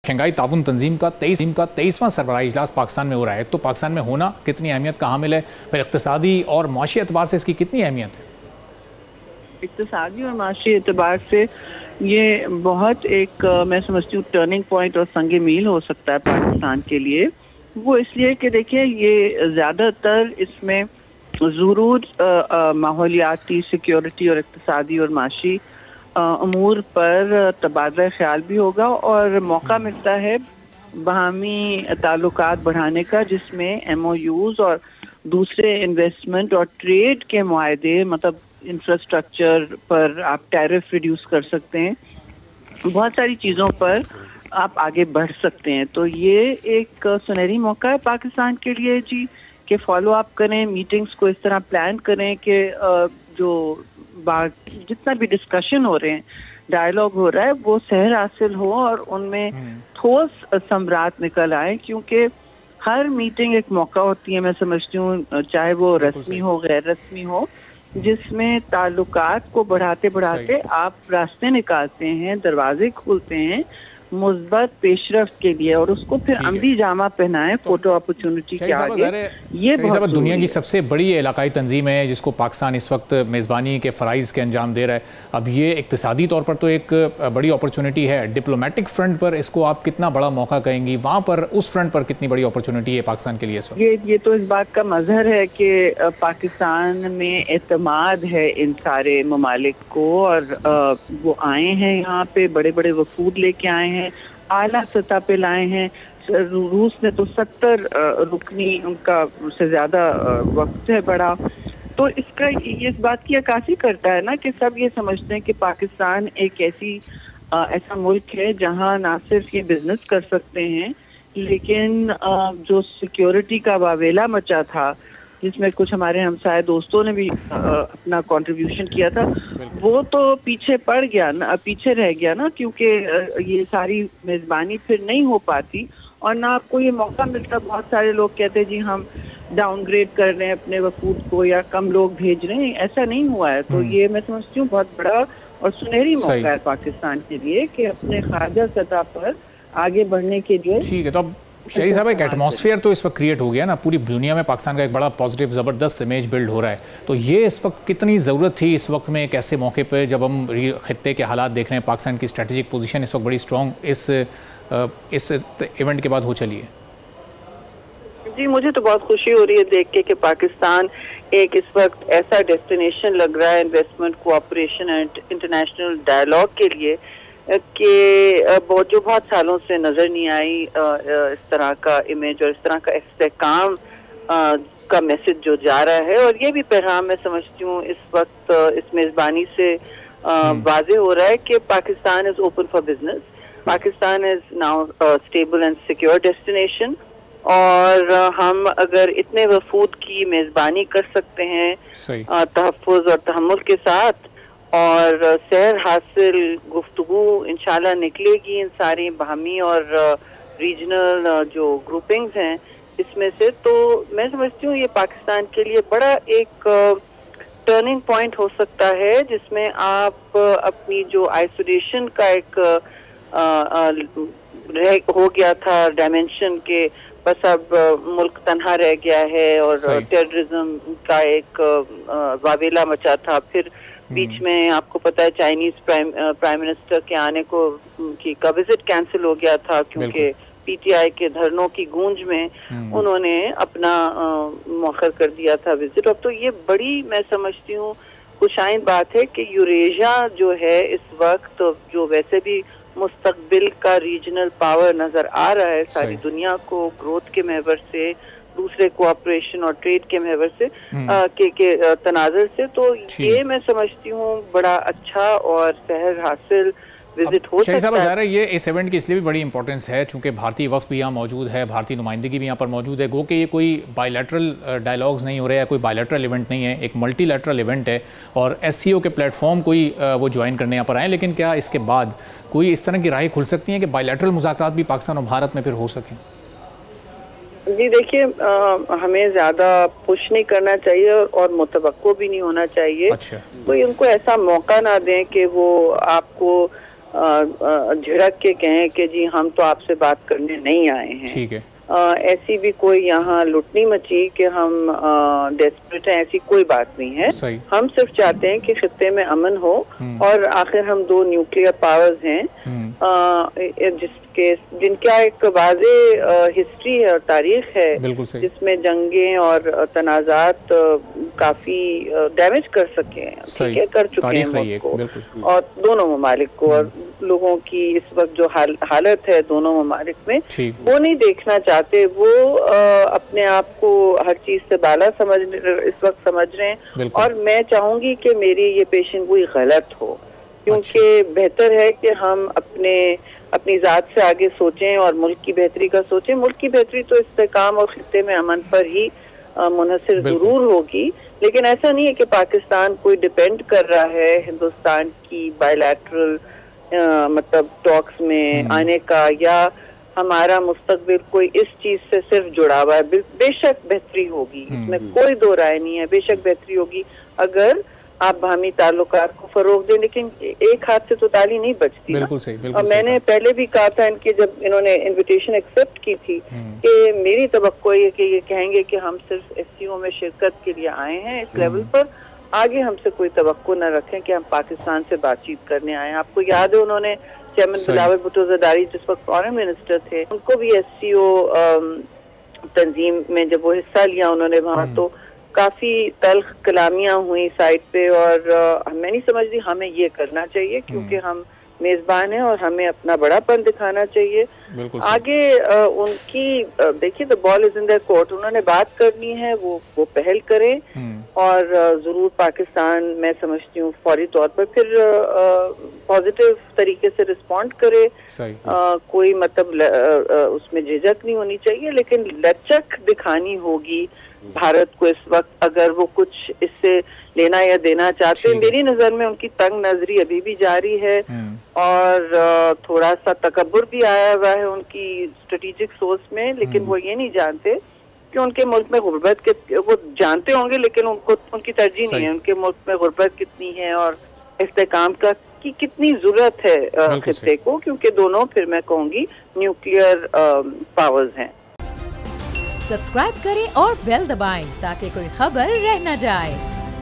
Shanghai ताउन तंजीम का 23वां सरबराही इजलास पाकिस्तान में हो रहा है। तो पाकिस्तान में होना कितनी अहमियत का हामिल है, फिर इक़्तिसादी और माशी एतबार से इसकी कितनी अहमियत है? इक़्तिसादी और माशी एतबार से ये बहुत एक मैं समझती हूँ टर्निंग पॉइंट और संग मील हो सकता है पाकिस्तान के लिए। वो इसलिए कि देखिए ये ज़्यादातर इसमें ज़रूर माहौलियाती, सिक्योरिटी और इक़्तिसादी और माशी अमूर पर तबादला ख्याल भी होगा और मौका मिलता है बाहमी ताल्लुकात बढ़ाने का, जिसमें MOUs और दूसरे इन्वेस्टमेंट और ट्रेड के मुआहदे, मतलब इंफ्रास्ट्रक्चर पर आप टैरिफ रिड्यूस कर सकते हैं, बहुत सारी चीज़ों पर आप आगे बढ़ सकते हैं। तो ये एक सुनहरी मौका है पाकिस्तान के लिए जी कि फॉलो अप करें, मीटिंग्स को इस तरह प्लान करें कि जो जितना भी डिस्कशन हो रहे हैं, डायलॉग हो रहा है, वो सहर हासिल हो और उनमें ठोस समरात निकल आए, क्योंकि हर मीटिंग एक मौका होती है, मैं समझती हूँ, चाहे वो रस्मी हो गैर रस्मी हो, जिसमें ताल्लुकात को बढ़ाते बढ़ाते आप रास्ते निकालते हैं, दरवाजे खोलते हैं मुस्बत पेशरफ्त के लिए, और उसको फिर अमली जामा पहनाएं फोटो अपॉर्चुनिटी के आगे। ये बहुत दुनिया की सबसे बड़ी इलाकाई तंजीम है जिसको पाकिस्तान इस वक्त मेज़बानी के फ़राइज़ के अंजाम दे रहा है। अब ये इक़्तिसादी तौर पर तो एक बड़ी अपॉर्चुनिटी है, डिप्लोमेटिक फ्रंट पर इसको आप कितना बड़ा मौका कहेंगी, वहाँ पर उस फ्रंट पर कितनी बड़ी अपॉर्चुनिटी है पाकिस्तान के लिए इस वक्त? ये तो इस बात का मज़हर है कि पाकिस्तान में एतमाद है इन सारे ममालिक को, और वो आए हैं यहाँ पे, बड़े बड़े वफूद लेके आए हैं, आला सतह पे लाए हैं। रूस ने तो 70 रुकनी उनका से ज्यादा वक्त है बड़ा, तो इसका ये इस बात की अक्कासी करता है ना कि सब ये समझते हैं कि पाकिस्तान एक ऐसा मुल्क है जहां ना सिर्फ ये बिजनेस कर सकते हैं, लेकिन जो सिक्योरिटी का वावेला मचा था, जिसमें कुछ हमारे हमसाये दोस्तों ने भी अपना कंट्रीब्यूशन किया था, वो तो पीछे पड़ गया ना, पीछे रह गया ना, क्योंकि ये सारी मेज़बानी फिर नहीं हो पाती और ना आपको ये मौका मिलता। बहुत सारे लोग कहते हैं जी हम डाउनग्रेड कर रहे हैं अपने वफूद को या कम लोग भेज रहे हैं, ऐसा नहीं हुआ है। तो ये मैं समझती हूँ बहुत बड़ा और सुनहरी मौका है पाकिस्तान के लिए कि अपने खारजा सतह पर आगे बढ़ने के लिए। ठीक है, तो अब शहीद साहब एक एटमॉस्फेयर तो इस वक्त क्रिएट हो गया ना, पूरी दुनिया में पाकिस्तान का एक बड़ा पॉजिटिव ज़बरदस्त इमेज बिल्ड हो रहा है, तो ये इस वक्त कितनी ज़रूरत थी इस वक्त में एक ऐसे मौके पर जब हम खित्ते के हालात देख रहे हैं, पाकिस्तान की स्ट्रेटेजिक पोजीशन इस वक्त बड़ी स्ट्रॉन्ग इस इवेंट के बाद हो चली है? जी मुझे तो बहुत खुशी हो रही है देख के कि पाकिस्तान एक इस वक्त ऐसा डेस्टिनेशन लग रहा है investment, cooperation and international dialogue के लिए कि जो बहुत सालों से नजर नहीं आई इस तरह का इमेज और इस तरह का इस्तेहकाम का मैसेज जो जा रहा है। और ये भी पैगाम मैं समझती हूँ इस वक्त इस मेजबानी से वाज़े हो रहा है कि Pakistan is open for business, Pakistan is now stable and secure destination, और हम अगर इतने वफूद की मेजबानी कर सकते हैं तहफ़्फ़ुज़ और तहम्मुल के साथ, और सहर हासिल गुफ्तगू इंशाल्लाह निकलेगी इन सारी बाहमी और रीजनल जो ग्रुपिंग्स हैं इसमें से, तो मैं समझती हूँ ये पाकिस्तान के लिए बड़ा एक टर्निंग पॉइंट हो सकता है, जिसमें आप अपनी जो आइसोलेशन का एक हो गया था डायमेंशन के, बस अब मुल्क तन्हा रह गया है और टेररिज्म का एक वावेला मचा था। फिर बीच में आपको पता है चाइनीज प्राइम मिनिस्टर के आने को का विजिट कैंसिल हो गया था, क्योंकि PTI के धरनों की गूंज में उन्होंने अपना मौखर कर दिया था विजिट। अब तो ये बड़ी मैं समझती हूँ खुशाइन बात है कि यूरेशिया जो है इस वक्त, जो वैसे भी मुस्तकबिल का रीजनल पावर नजर आ रहा है सारी दुनिया को ग्रोथ के महवर से, दूसरे कोऑपरेशन और ट्रेड के महवर से के तनाजुर से, तो ये मैं समझती हूँ बड़ा अच्छा और सहर हासिल विजिट हो सकता है। ये इस इवेंट की इसलिए भी बड़ी इंपॉर्टेंस है क्योंकि भारतीय वफ़द भी यहाँ मौजूद है, भारतीय नुमाइंदगी भी यहाँ पर मौजूद है। गो कि ये कोई बायलैटरल डायलॉग्स नहीं हो रहे हैं, कोई बायलैटरल इवेंट नहीं है, एक मल्टीलैटरल इवेंट है, और SCO के प्लेटफॉर्म कोई वो ज्वाइन करने यहाँ पर आए। लेकिन क्या इसके बाद कोई इस तरह की राहें खुल सकती हैं कि बायलैटरल मुज़ाकरात भी पाकिस्तान और भारत में फिर हो सकें? जी देखिए, हमें ज़्यादा पुश नहीं करना चाहिए और मुतवक्को भी नहीं होना चाहिए। कोई उनको ऐसा मौका ना दें कि वो आपको جھڑک کے کہیں کہ جی ہم تو آپ سے بات کرنے نہیں آئے ہیں. ٹھیک ہے. ایسی بھی کوئی یہاں لٹنی مچی کہ ہم ڈیسپریٹ ہیں، ایسی کوئی بات نہیں ہے. ہم صرف چاہتے ہیں کہ خطے میں امن ہو، اور آخر ہم 2 نیوکلیئر پاورز ہیں جن کا ایک واضح ہسٹری ہے اور تاریخ ہے، جس میں جنگیں اور تنازعات کافی ڈیمیج کر سکے ہیں، کر چکے ہیں ملک کو اور دونوں ممالک کو، اور لوگوں کی اس وقت جو حالت ہے دونوں ممالک میں وہ نہیں دیکھنا چاہتے. وہ اپنے آپ کو ہر چیز سے بالا اس وقت سمجھ رہے ہیں، اور میں چاہوں گی کہ میری یہ پیشن گوئی غلط ہو، کیونکہ بہتر ہے کہ ہم اپنی ذات سے آگے سوچیں اور ملک کی بہتری کا سوچیں. ملک کی بہتری تو استحکام اور خطے میں امن پر ہی منحصر ضرور ہوگی، لیکن ایسا نہیں ہے کہ پاکستان کوئی ڈیپینڈ کر رہا ہے ہندوستان کی بائی لیٹرل مطلب ٹاکس میں آنے کا، یا ہمارا مستقبل کوئی اس چیز سے صرف جڑا ہوا ہے. بے شک بہتری ہوگی، اس میں کوئی دو رائے نہیں ہے، بے شک بہتری ہوگی اگر آپ باہمی تعلقات کو فروغ دیں، لیکن ایک ہاتھ سے تو تالی نہیں بجتی. اور میں نے پہلے بھی کہا تھا ان کے جب انہوں نے انویٹیشن ایکسپٹ کی تھی کہ میری توقع ہے کہ یہ کہیں گے کہ ہم صرف ایس سی او میں شرکت کے لیے آئے ہیں اس لیول پر، آگے ہم سے کوئی توقع نہ رکھیں کہ ہم پاکستان سے بات چیت کرنے آئے ہیں. آپ کو یاد ہے انہوں نے چیئرمین بلاول بھٹو زرداری جس وقت فارن منسٹر تھے، ان کو بھی ایس سی او تنظیم میں جب وہ حصہ لیا انہوں نے وہاں، تو کافی تلخ کلامیاں ہوئی سائٹ پہ، اور میں نہیں سمجھتی ہمیں یہ کرنا چاہیے کیونکہ ہم میزبان ہیں اور ہمیں اپنا بڑا پن دکھانا چاہیے. آگے ان کی دیکھیے the ball is in their court، انہوں نے بات کرنی ہے، وہ پہل کریں، اور ضرور پاکستان میں سمجھتی ہوں فوری طور پر پھر پازیٹیو طریقے سے رسپونڈ کرے. کوئی مطلب اس میں جھجک نہیں ہونی چاہیے، لیکن لچک دکھانی ہوگی بھارت کو اس وقت اگر وہ کچھ اس سے لینا یا دینا چاہتے ہیں. میری نظر میں ان کی تنگ نظری ابھی بھی جاری ہے، اور تھوڑا سا تکبر بھی آیا ہوا ہے ان کی اسٹریٹجک سوچ میں، لیکن وہ یہ نہیں جانتے کہ ان کے ملک میں غربت وہ جانتے ہوں گے لیکن ان کی ترجیح نہیں ہے ان کے ملک میں غربت کتنی ہے اور استحکام کی کتنی ضرورت ہے خطے کو، کیونکہ دونوں پھر میں کہوں گی نیوکلیئر پاورز ہیں. سبسکرائب کریں اور بیل دبائیں تاکہ کوئی خبر رہ نہ جائے.